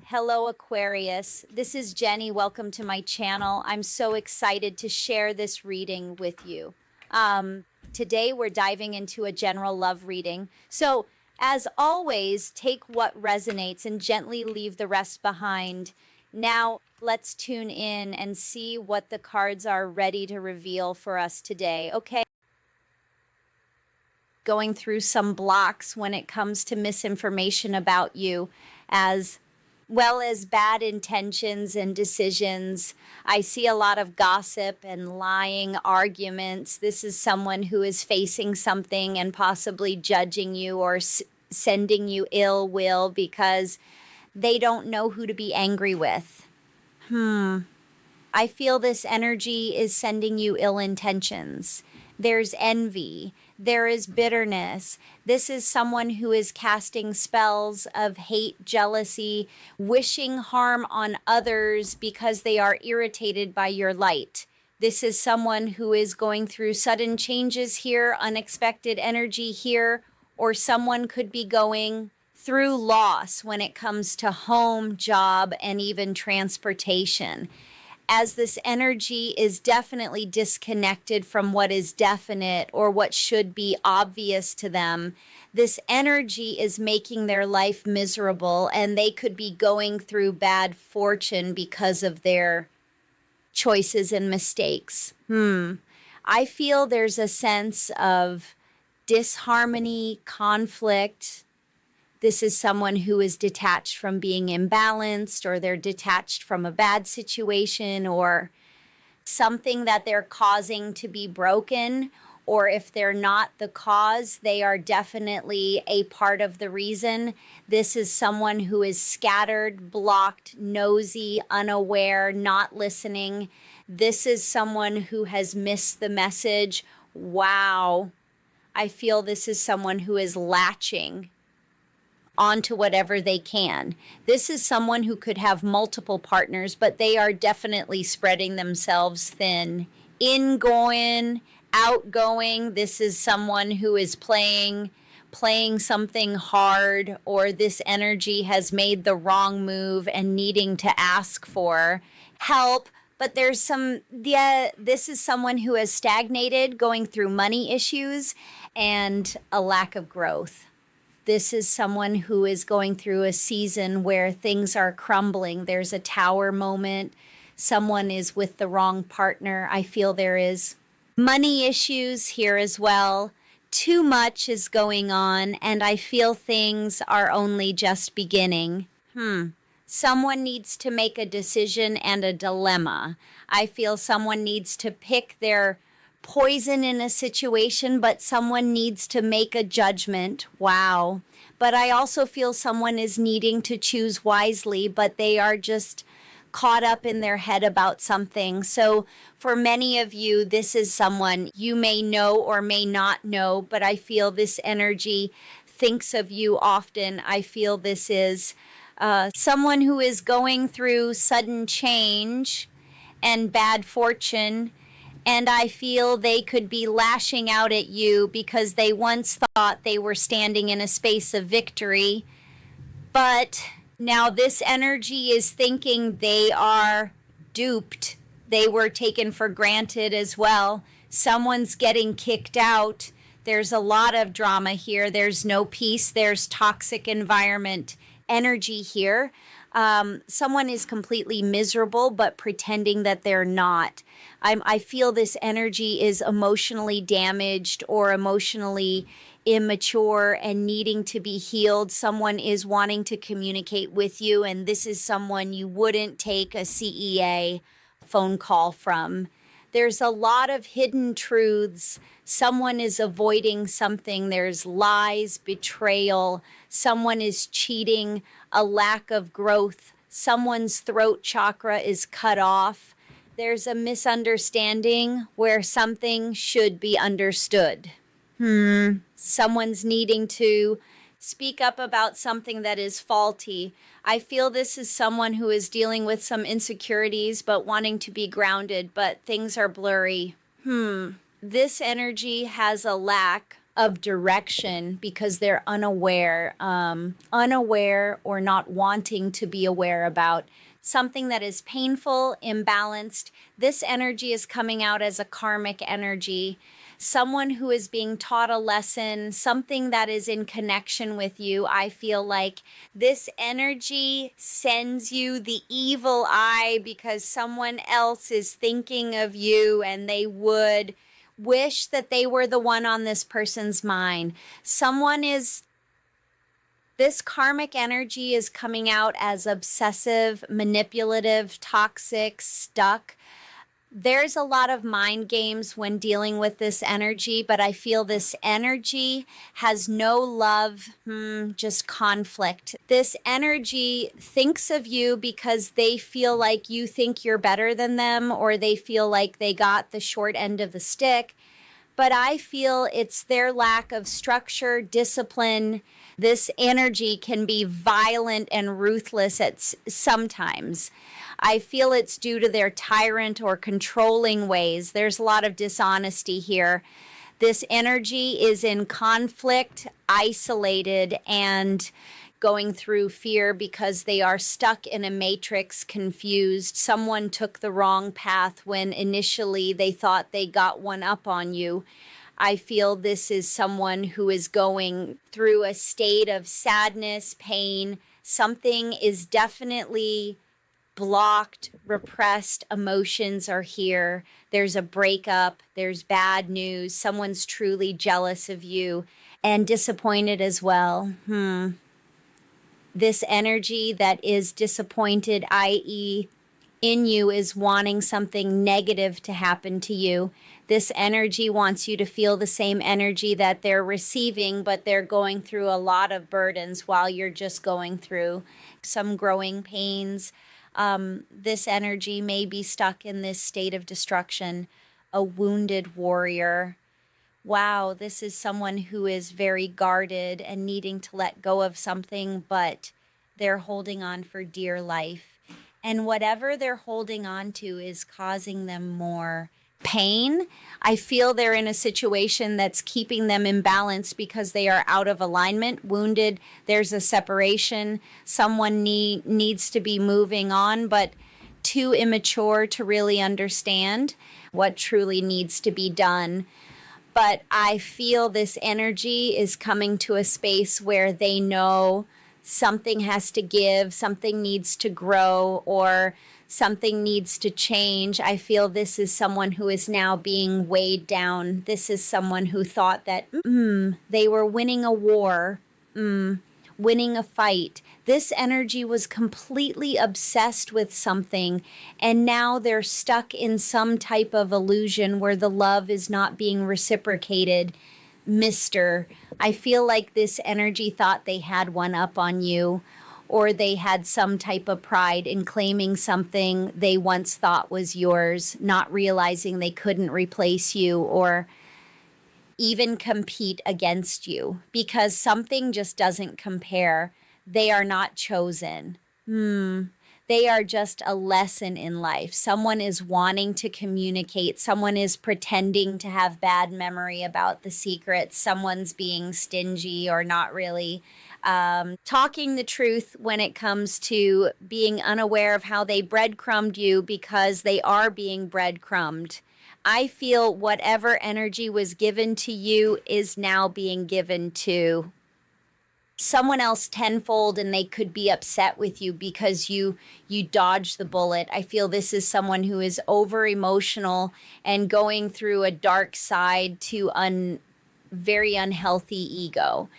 Hello, Aquarius. This is Jenny. Welcome to my channel. I'm so excited to share this reading with you. Today, we're diving into a general love reading. So, as always, take what resonates and gently leave the rest behind. Now, let's tune in and see what the cards are ready to reveal for us today. Okay. Going through some blocks when it comes to misinformation about you, as well as bad intentions and decisions. I see a lot of gossip and lying arguments. This is someone who is facing something and possibly judging you or sending you ill will because they don't know who to be angry with. I feel this energy is sending you ill intentions. There's envy. There is bitterness. This is someone who is casting spells of hate, jealousy, wishing harm on others because they are irritated by your light. This is someone who is going through sudden changes here, unexpected energy here, or someone could be going through loss when it comes to home, job, and even transportation. As this energy is definitely disconnected from what is definite or what should be obvious to them, this energy is making their life miserable, and they could be going through bad fortune because of their choices and mistakes. I feel there's a sense of disharmony, conflict. This is someone who is detached from being imbalanced, or they're detached from a bad situation or something that they're causing to be broken. Or if they're not the cause, they are definitely a part of the reason. This is someone who is scattered, blocked, nosy, unaware, not listening. This is someone who has missed the message. Wow. I feel this is someone who is latching onto whatever they can. This is someone who could have multiple partners, but they are definitely spreading themselves thin. Ingoing, outgoing. This is someone who is playing something hard, or this energy has made the wrong move and needing to ask for help. But there's this is someone who has stagnated, going through money issues and a lack of growth. This is someone who is going through a season where things are crumbling. There's a tower moment. Someone is with the wrong partner. I feel there is money issues here as well. Too much is going on, and I feel things are only just beginning. Someone needs to make a decision and a dilemma. I feel someone needs to pick their poison in a situation, but someone needs to make a judgment. Wow. But I also feel someone is needing to choose wisely, but they are just caught up in their head about something. So for many of you, this is someone you may know or may not know, but I feel this energy thinks of you often. I feel this is someone who is going through sudden change and bad fortune. And I feel they could be lashing out at you because they once thought they were standing in a space of victory. But now this energy is thinking they are duped. They were taken for granted as well. Someone's getting kicked out. There's a lot of drama here. There's no peace. There's toxic environment energy here. Someone is completely miserable, but pretending that they're not. I feel this energy is emotionally damaged or emotionally immature and needing to be healed. Someone is wanting to communicate with you, and this is someone you wouldn't take a CEA phone call from. There's a lot of hidden truths. Someone is avoiding something. There's lies, betrayal. Someone is cheating, a lack of growth. Someone's throat chakra is cut off. There's a misunderstanding where something should be understood. Someone's needing to speak up about something that is faulty. I feel this is someone who is dealing with some insecurities but wanting to be grounded, but things are blurry. This energy has a lack of direction because they're unaware or not wanting to be aware about something that is painful, imbalanced. This energy is coming out as a karmic energy. Someone who is being taught a lesson, something that is in connection with you. I feel like this energy sends you the evil eye because someone else is thinking of you and they would wish that they were the one on this person's mind. This karmic energy is coming out as obsessive, manipulative, toxic, stuck. There's a lot of mind games when dealing with this energy, but I feel this energy has no love, just conflict. This energy thinks of you because they feel like you think you're better than them, or they feel like they got the short end of the stick. But I feel it's their lack of structure, discipline. This energy can be violent and ruthless at sometimes. I feel it's due to their tyrant or controlling ways. There's a lot of dishonesty here. This energy is in conflict, isolated, and going through fear because they are stuck in a matrix, confused. Someone took the wrong path when initially they thought they got one up on you. I feel this is someone who is going through a state of sadness, pain. Something is definitely blocked, repressed emotions are here. There's a breakup, there's bad news, someone's truly jealous of you and disappointed as well. This energy that is disappointed, i.e., in you, is wanting something negative to happen to you. This energy wants you to feel the same energy that they're receiving, but they're going through a lot of burdens while you're just going through some growing pains. This energy may be stuck in this state of destruction, a wounded warrior. Wow, this is someone who is very guarded and needing to let go of something, but they're holding on for dear life. And whatever they're holding on to is causing them more pain. I feel they're in a situation that's keeping them imbalanced because they are out of alignment, wounded. There's a separation. Someone needs to be moving on, but too immature to really understand what truly needs to be done. But I feel this energy is coming to a space where they know something has to give, something needs to grow, or something needs to change. I feel this is someone who is now being weighed down. This is someone who thought that they were winning a war, winning a fight. This energy was completely obsessed with something, and now they're stuck in some type of illusion where the love is not being reciprocated. I feel like this energy thought they had one up on you, or they had some type of pride in claiming something they once thought was yours, not realizing they couldn't replace you or even compete against you because something just doesn't compare. They are not chosen. They are just a lesson in life. Someone is wanting to communicate. Someone is pretending to have bad memory about the secrets. Someone's being stingy or not really talking the truth when it comes to being unaware of how they breadcrumbed you because they are being breadcrumbed. I feel whatever energy was given to you is now being given to someone else tenfold, and they could be upset with you because you dodged the bullet. I feel this is someone who is over emotional and going through a dark side to very unhealthy ego.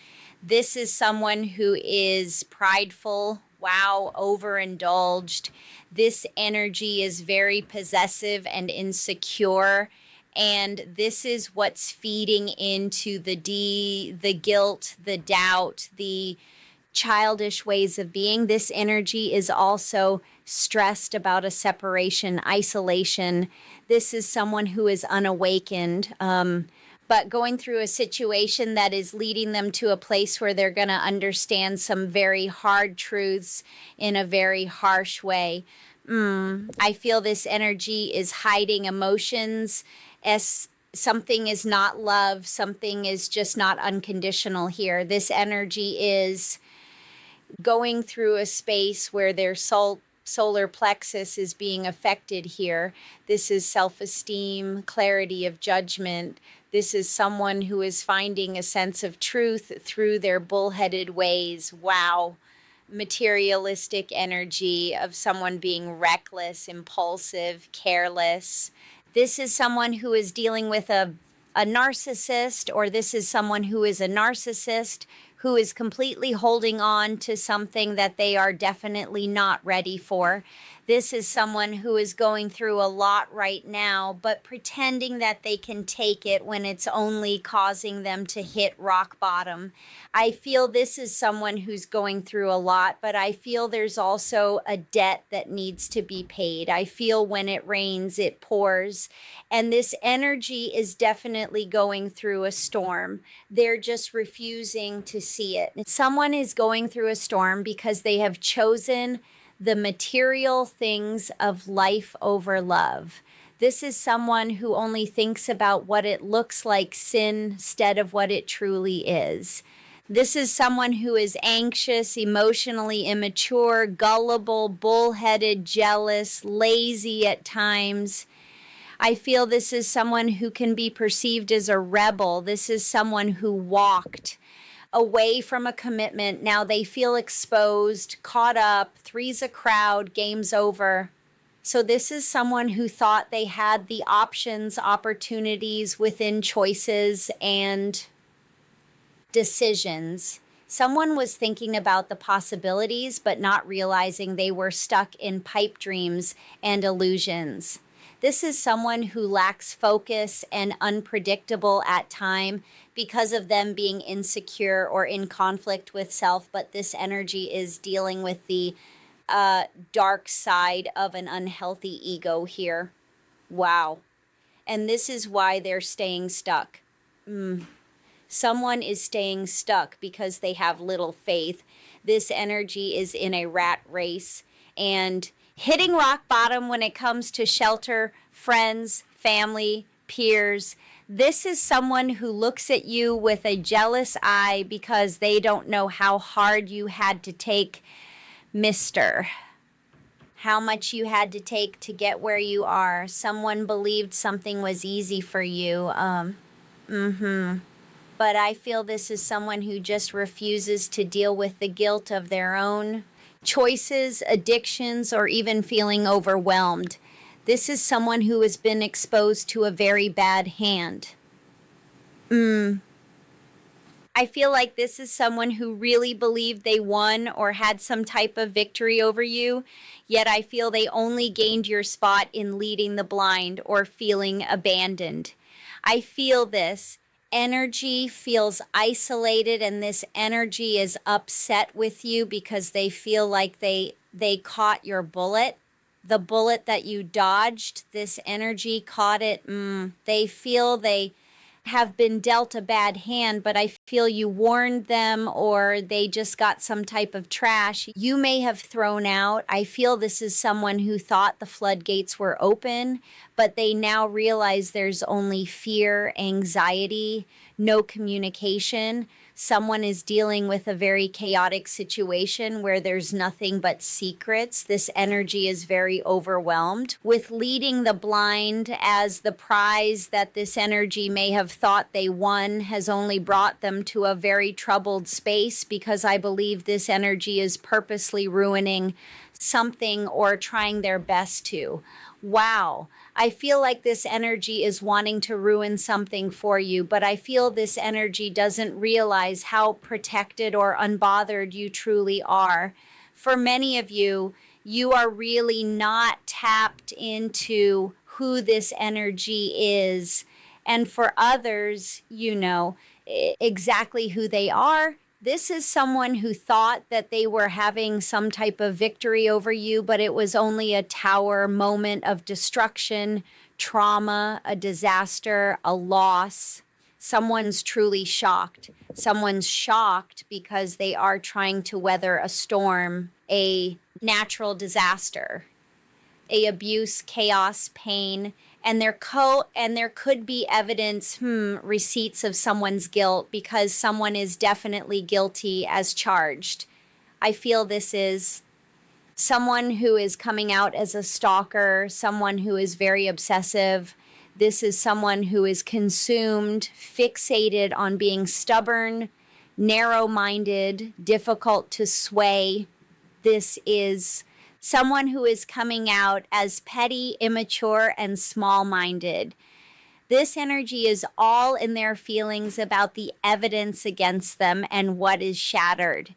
This is someone who is prideful, overindulged. This energy is very possessive and insecure. And this is what's feeding into the guilt, the doubt, the childish ways of being. This energy is also stressed about a separation, isolation. This is someone who is unawakened, but going through a situation that is leading them to a place where they're going to understand some very hard truths in a very harsh way. I feel this energy is hiding emotions, something is not love, something is just not unconditional here. This energy is going through a space where their solar plexus is being affected here. This is self-esteem, clarity of judgment. This is someone who is finding a sense of truth through their bullheaded ways. Wow. Materialistic energy of someone being reckless, impulsive, careless. This is someone who is dealing with a narcissist, or this is someone who is a narcissist who is completely holding on to something that they are definitely not ready for. This is someone who is going through a lot right now, but pretending that they can take it when it's only causing them to hit rock bottom. I feel this is someone who's going through a lot, but I feel there's also a debt that needs to be paid. I feel when it rains, it pours. And this energy is definitely going through a storm. They're just refusing to see it. Someone is going through a storm because they have chosen the material things of life over love. This is someone who only thinks about what it looks like sin instead of what it truly is. This is someone who is anxious, emotionally immature, gullible, bullheaded, jealous, lazy at times. I feel this is someone who can be perceived as a rebel. This is someone who walked away from a commitment. Now they feel exposed, caught up, three's a crowd, game's over. So this is someone who thought they had the options, opportunities within choices and decisions. Someone was thinking about the possibilities, but not realizing they were stuck in pipe dreams and illusions. This is someone who lacks focus and unpredictable at time because of them being insecure or in conflict with self, but this energy is dealing with the dark side of an unhealthy ego here. Wow. And this is why they're staying stuck. Someone is staying stuck because they have little faith. This energy is in a rat race and hitting rock bottom when it comes to shelter, friends, family, peers. This is someone who looks at you with a jealous eye because they don't know how hard you had to take, mister. How much you had to take to get where you are. Someone believed something was easy for you. But I feel this is someone who just refuses to deal with the guilt of their own choices, addictions, or even feeling overwhelmed. This is someone who has been exposed to a very bad hand. I feel like this is someone who really believed they won or had some type of victory over you, yet I feel they only gained your spot in leading the blind or feeling abandoned. I feel this energy feels isolated, and this energy is upset with you because they feel like they caught your bullet. The bullet that you dodged, this energy caught it. They feel they have been dealt a bad hand, but I feel you warned them or they just got some type of trash you may have thrown out. I feel this is someone who thought the floodgates were open, but they now realize there's only fear, anxiety, no communication. Someone is dealing with a very chaotic situation where there's nothing but secrets. This energy is very overwhelmed with leading the blind, as the prize that this energy may have thought they won has only brought them to a very troubled space, because I believe this energy is purposely ruining something or trying their best to. Wow. I feel like this energy is wanting to ruin something for you, but I feel this energy doesn't realize how protected or unbothered you truly are. For many of you, you are really not tapped into who this energy is. And for others, you know exactly who they are. This is someone who thought that they were having some type of victory over you, but it was only a tower moment of destruction, trauma, a disaster, a loss. Someone's truly shocked. Someone's shocked because they are trying to weather a storm, a natural disaster. a abuse, chaos, pain, and there could be evidence, receipts of someone's guilt, because someone is definitely guilty as charged. I feel this is someone who is coming out as a stalker, someone who is very obsessive. This is someone who is consumed, fixated on being stubborn, narrow-minded, difficult to sway. This is someone who is coming out as petty, immature, and small-minded. This energy is all in their feelings about the evidence against them and what is shattered.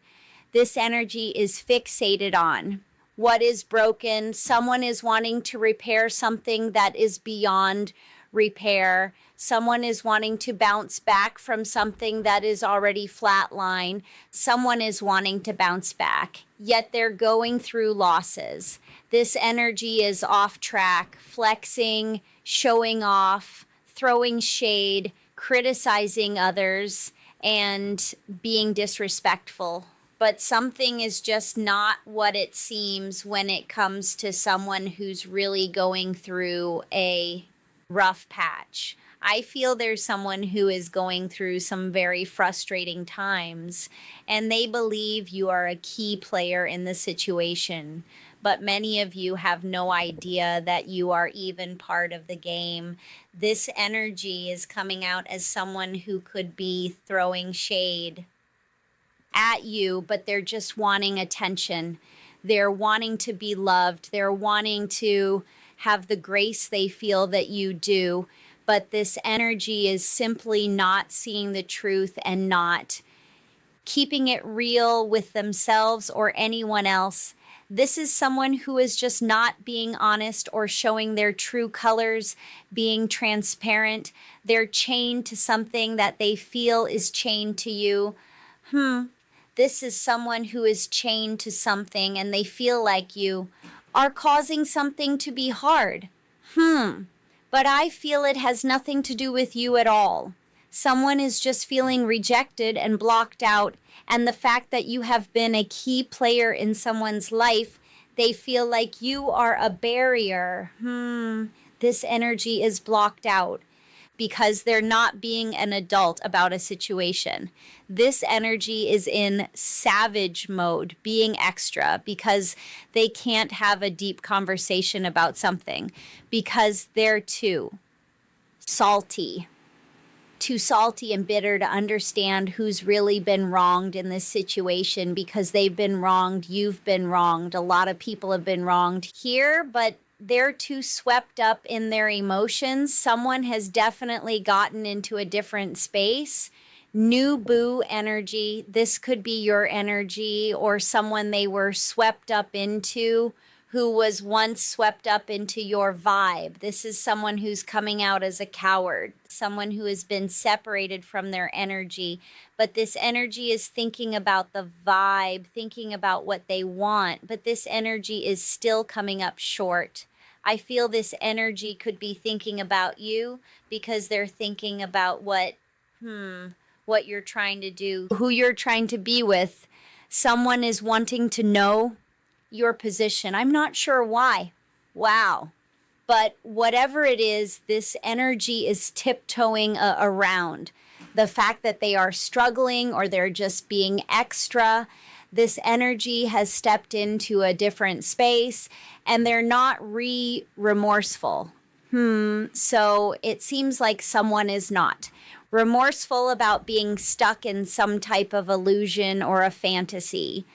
This energy is fixated on what is broken. Someone is wanting to repair something that is beyond repair. Someone is wanting to bounce back from something that is already flatline. Someone is wanting to bounce back, yet they're going through losses. This energy is off track, flexing, showing off, throwing shade, criticizing others, and being disrespectful. But something is just not what it seems when it comes to someone who's really going through a rough patch. I feel there's someone who is going through some very frustrating times, and they believe you are a key player in the situation. But many of you have no idea that you are even part of the game. This energy is coming out as someone who could be throwing shade at you, but they're just wanting attention. They're wanting to be loved. They're wanting to have the grace they feel that you do. But this energy is simply not seeing the truth and not keeping it real with themselves or anyone else. This is someone who is just not being honest or showing their true colors, being transparent. They're chained to something that they feel is chained to you. This is someone who is chained to something and they feel like you are causing something to be hard. But I feel it has nothing to do with you at all. Someone is just feeling rejected and blocked out, and the fact that you have been a key player in someone's life, they feel like you are a barrier. This energy is blocked out because they're not being an adult about a situation. This energy is in savage mode, being extra, because they can't have a deep conversation about something, because they're too salty and bitter to understand who's really been wronged in this situation, because they've been wronged, you've been wronged, a lot of people have been wronged here, but they're too swept up in their emotions. Someone has definitely gotten into a different space. New boo energy. This could be your energy or someone they were swept up into who was once swept up into your vibe. This is someone who's coming out as a coward, someone who has been separated from their energy. But this energy is thinking about the vibe, thinking about what they want. But this energy is still coming up short. I feel this energy could be thinking about you because they're thinking about what you're trying to do, who you're trying to be with. Someone is wanting to know your position. I'm not sure why. Wow. But whatever it is, this energy is tiptoeing around. The fact that they are struggling or they're just being extra, this energy has stepped into a different space and they're not remorseful. So it seems like someone is not remorseful about being stuck in some type of illusion or a fantasy.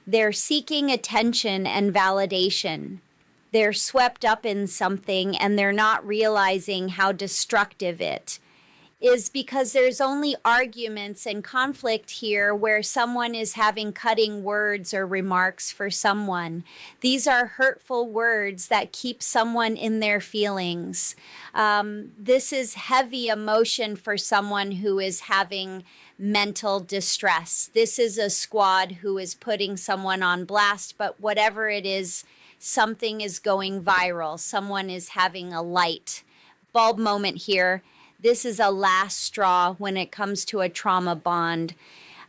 They're seeking attention and validation. They're swept up in something and they're not realizing how destructive it is, because there's only arguments and conflict here where someone is having cutting words or remarks for someone. These are hurtful words that keep someone in their feelings. This is heavy emotion for someone who is having mental distress. This is a squad who is putting someone on blast, but whatever it is, something is going viral. Someone is having a light bulb moment here. This is a last straw when it comes to a trauma bond.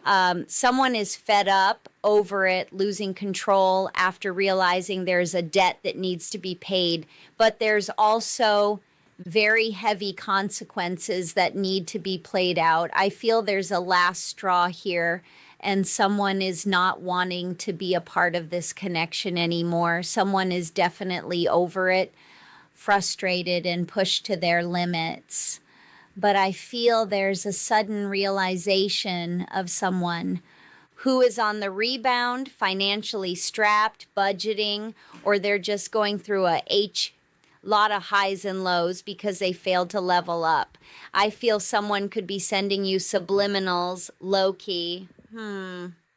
Someone is fed up over it, losing control after realizing there's a debt that needs to be paid. But there's also very heavy consequences that need to be played out. I feel there's a last straw here, and someone is not wanting to be a part of this connection anymore. Someone is definitely over it, frustrated, and pushed to their limits. But I feel there's a sudden realization of someone who is on the rebound, financially strapped, budgeting, or they're just going through a lot of highs and lows because they failed to level up. I feel someone could be sending you subliminals, low-key,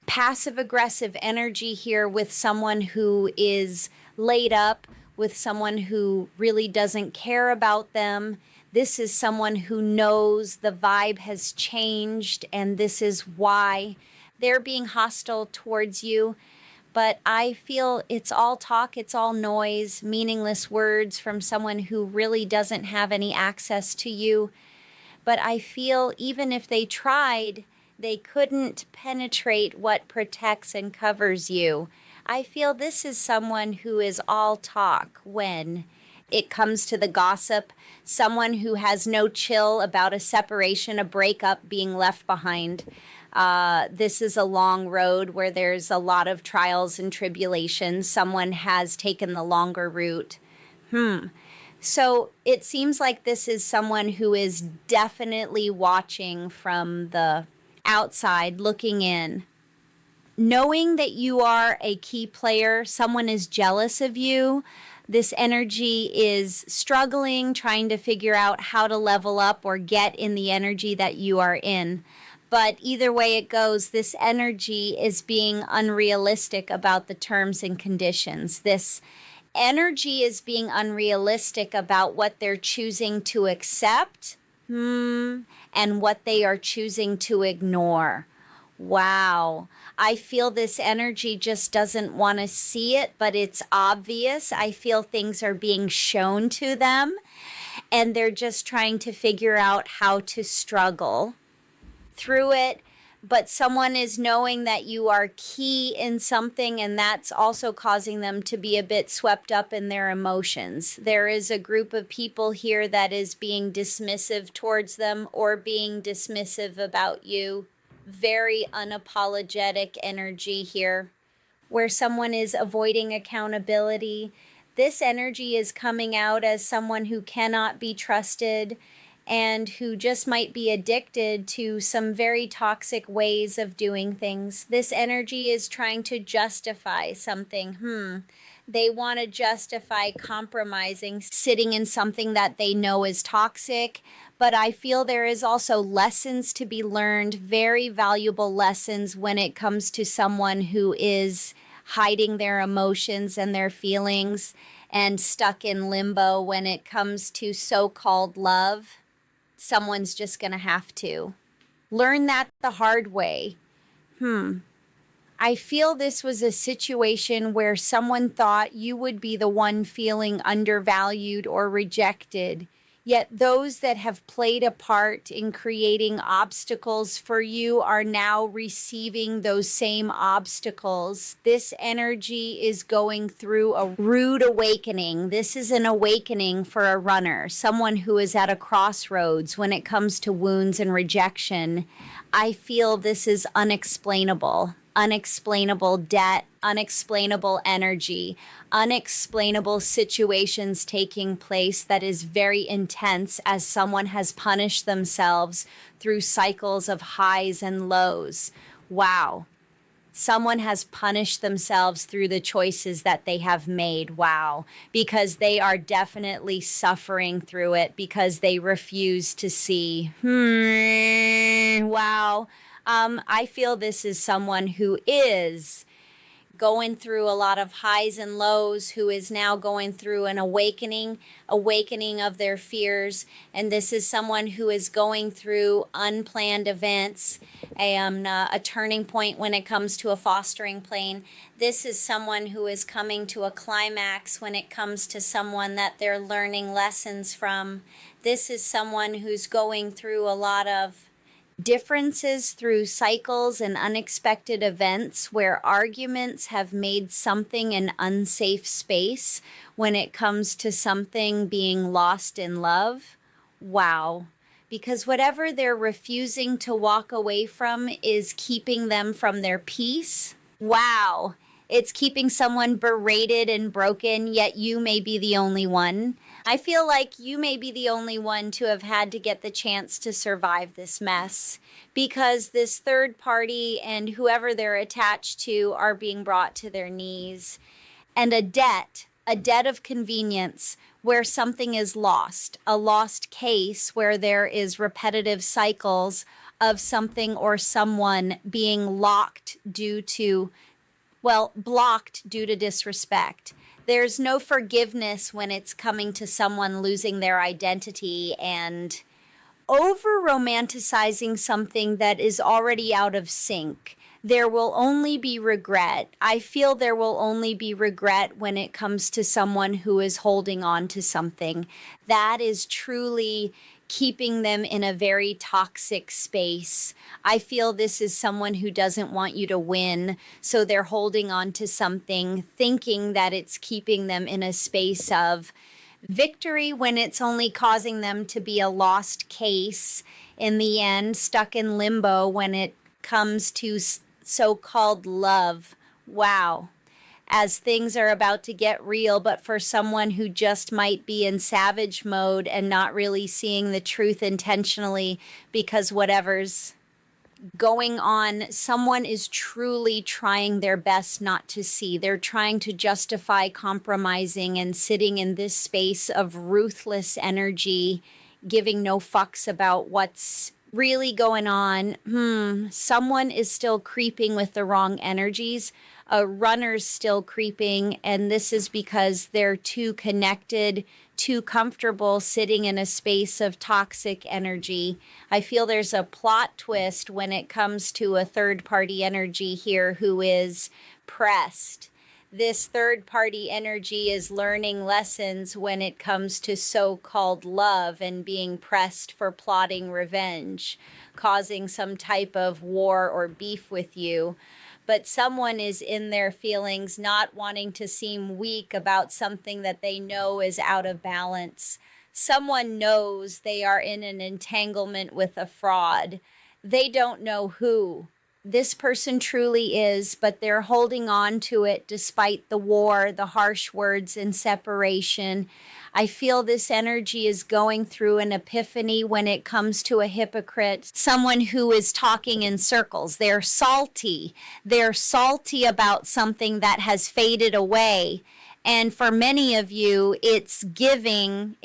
passive-aggressive energy here with someone who is laid up, with someone who really doesn't care about them. This is someone who knows the vibe has changed, and this is why they're being hostile towards you. But I feel it's all talk, it's all noise, meaningless words from someone who really doesn't have any access to you. But I feel even if they tried, they couldn't penetrate what protects and covers you. I feel this is someone who is all talk when it comes to the gossip, someone who has no chill about a separation, a breakup, being left behind. This is a long road where there's a lot of trials and tribulations. Someone has taken the longer route. So it seems like this is someone who is definitely watching from the outside, looking in. Knowing that you are a key player, someone is jealous of you. This energy is struggling, trying to figure out how to level up or get in the energy that you are in. But either way it goes, this energy is being unrealistic about the terms and conditions. This energy is being unrealistic about what they're choosing to accept, and what they are choosing to ignore. Wow. I feel this energy just doesn't want to see it, but it's obvious. I feel things are being shown to them, and they're just trying to figure out how to struggle through it. But someone is knowing that you are key in something, and that's also causing them to be a bit swept up in their emotions. There is a group of people here that is being dismissive towards them or being dismissive about you. Very unapologetic energy here, where someone is avoiding accountability. This energy is coming out as someone who cannot be trusted and who just might be addicted to some very toxic ways of doing things. This energy is trying to justify something. They want to justify compromising, sitting in something that they know is toxic. But I feel there is also lessons to be learned, very valuable lessons when it comes to someone who is hiding their emotions and their feelings and stuck in limbo when it comes to so-called love. Someone's just going to have to learn that the hard way. I feel this was a situation where someone thought you would be the one feeling undervalued or rejected. Yet those that have played a part in creating obstacles for you are now receiving those same obstacles. This energy is going through a rude awakening. This is an awakening for a runner, someone who is at a crossroads when it comes to wounds and rejection. I feel this is unexplainable. Unexplainable debt, unexplainable energy, unexplainable situations taking place that is very intense as someone has punished themselves through cycles of highs and lows. Wow. Someone has punished themselves through the choices that they have made. Wow. Because they are definitely suffering through it because they refuse to see. Wow. I feel this is someone who is going through a lot of highs and lows, who is now going through an awakening of their fears. And this is someone who is going through unplanned events, a turning point when it comes to a fostering plane. This is someone who is coming to a climax when it comes to someone that they're learning lessons from. This is someone who's going through a lot of differences through cycles and unexpected events where arguments have made something an unsafe space when it comes to something being lost in love. Wow. Because whatever they're refusing to walk away from is keeping them from their peace. Wow. It's keeping someone berated and broken, yet you may be the only one. I feel like you may be the only one to have had to get the chance to survive this mess, because this third party and whoever they're attached to are being brought to their knees. And a debt of convenience where something is lost, a lost case where there is repetitive cycles of something or someone being blocked due to disrespect. There's no forgiveness when it's coming to someone losing their identity and over romanticizing something that is already out of sync. There will only be regret. I feel there will only be regret when it comes to someone who is holding on to something that is truly keeping them in a very toxic space. I feel this is someone who doesn't want you to win, so they're holding on to something, thinking that it's keeping them in a space of victory when it's only causing them to be a lost case in the end, stuck in limbo when it comes to so-called love. Wow. As things are about to get real, but for someone who just might be in savage mode and not really seeing the truth intentionally because whatever's going on, someone is truly trying their best not to see. They're trying to justify compromising and sitting in this space of ruthless energy, giving no fucks about what's really going on. Someone is still creeping with the wrong energies. A runner's still creeping, and this is because they're too connected, too comfortable sitting in a space of toxic energy. I feel there's a plot twist when it comes to a third-party energy here who is pressed. This third-party energy is learning lessons when it comes to so-called love and being pressed for plotting revenge, causing some type of war or beef with you. But someone is in their feelings, not wanting to seem weak about something that they know is out of balance. Someone knows they are in an entanglement with a fraud. They don't know who this person truly is, but they're holding on to it despite the war, the harsh words, and separation. I feel this energy is going through an epiphany when it comes to a hypocrite, someone who is talking in circles. They're salty. They're salty about something that has faded away. And for many of you, it's giving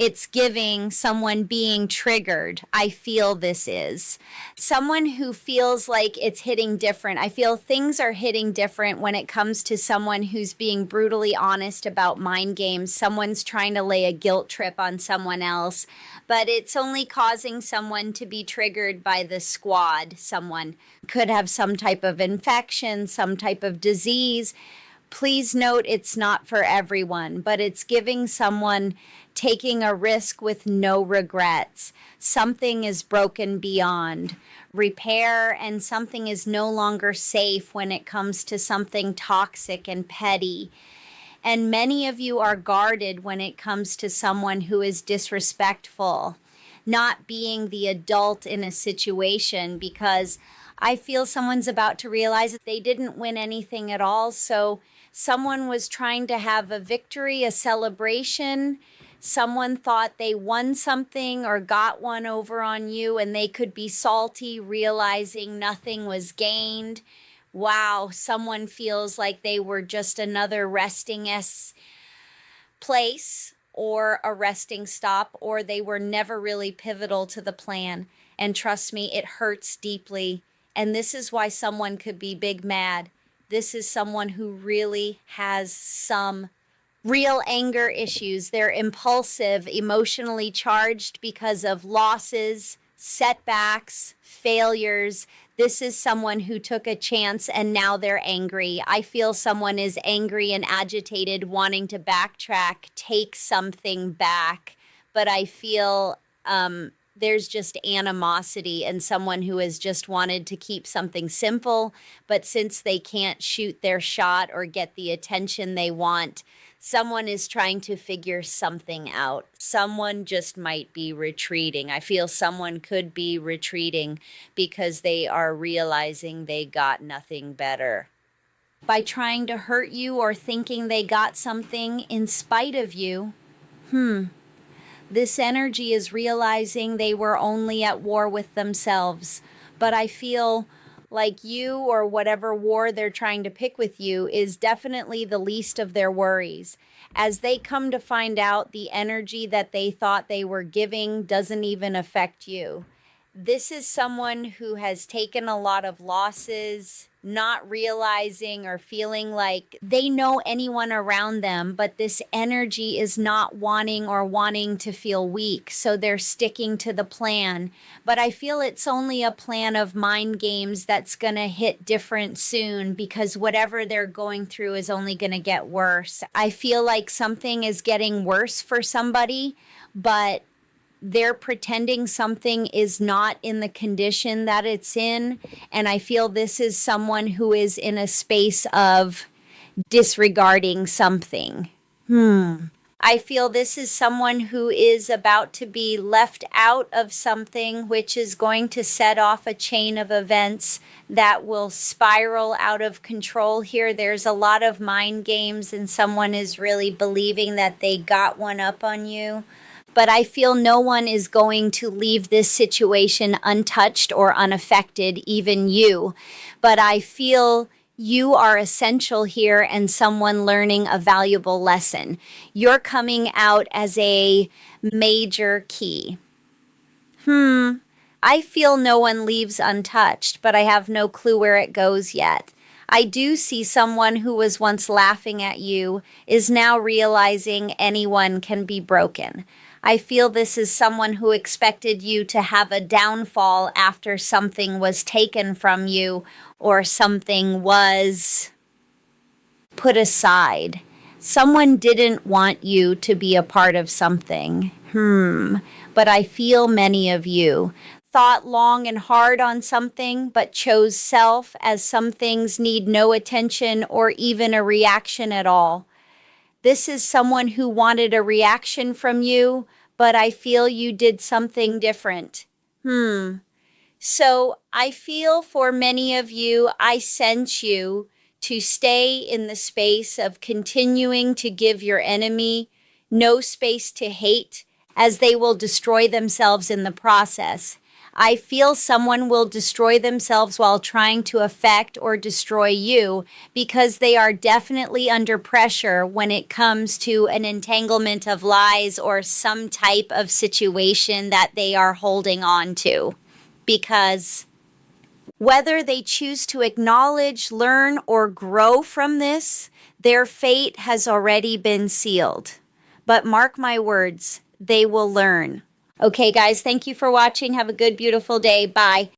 someone being triggered. I feel this is someone who feels like it's hitting different. I feel things are hitting different when it comes to someone who's being brutally honest about mind games. Someone's trying to lay a guilt trip on someone else, but it's only causing someone to be triggered by the squad. Someone could have some type of infection, some type of disease. Please note it's not for everyone, but it's giving someone taking a risk with no regrets. Something is broken beyond repair, and something is no longer safe when it comes to something toxic and petty. And many of you are guarded when it comes to someone who is disrespectful, not being the adult in a situation, because I feel someone's about to realize that they didn't win anything at all. So someone was trying to have a victory, a celebration. Someone thought they won something or got one over on you, and they could be salty, realizing nothing was gained. Wow, someone feels like they were just another resting place or a resting stop, or they were never really pivotal to the plan. And trust me, it hurts deeply. And this is why someone could be big mad. This is someone who really has some real anger issues. They're impulsive, emotionally charged because of losses, setbacks, failures. This is someone who took a chance and now they're angry. I feel someone is angry and agitated, wanting to backtrack, take something back. But I feel there's just animosity and someone who has just wanted to keep something simple, but since they can't shoot their shot or get the attention they want, someone is trying to figure something out. Someone just might be retreating. I feel someone could be retreating because they are realizing they got nothing better. By trying to hurt you or thinking they got something in spite of you, this energy is realizing they were only at war with themselves. But I feel like you or whatever war they're trying to pick with you is definitely the least of their worries. As they come to find out the energy that they thought they were giving doesn't even affect you. This is someone who has taken a lot of losses, not realizing or feeling like they know anyone around them, but this energy is not wanting to feel weak, so they're sticking to the plan. But I feel it's only a plan of mind games that's going to hit different soon, because whatever they're going through is only going to get worse. I feel like something is getting worse for somebody, but they're pretending something is not in the condition that it's in. And I feel this is someone who is in a space of disregarding something. I feel this is someone who is about to be left out of something, which is going to set off a chain of events that will spiral out of control here. There's a lot of mind games, and someone is really believing that they got one up on you. But I feel no one is going to leave this situation untouched or unaffected, even you. But I feel you are essential here and someone learning a valuable lesson. You're coming out as a major key. I feel no one leaves untouched, but I have no clue where it goes yet. I do see someone who was once laughing at you is now realizing anyone can be broken. I feel this is someone who expected you to have a downfall after something was taken from you or something was put aside. Someone didn't want you to be a part of something. But I feel many of you thought long and hard on something, but chose self, as some things need no attention or even a reaction at all. This is someone who wanted a reaction from you, but I feel you did something different. So I feel for many of you, I sense you to stay in the space of continuing to give your enemy no space to hate, as they will destroy themselves in the process. I feel someone will destroy themselves while trying to affect or destroy you, because they are definitely under pressure when it comes to an entanglement of lies or some type of situation that they are holding on to. Because whether they choose to acknowledge, learn, or grow from this, their fate has already been sealed. But mark my words, they will learn. Okay, guys, thank you for watching. Have a good, beautiful day. Bye.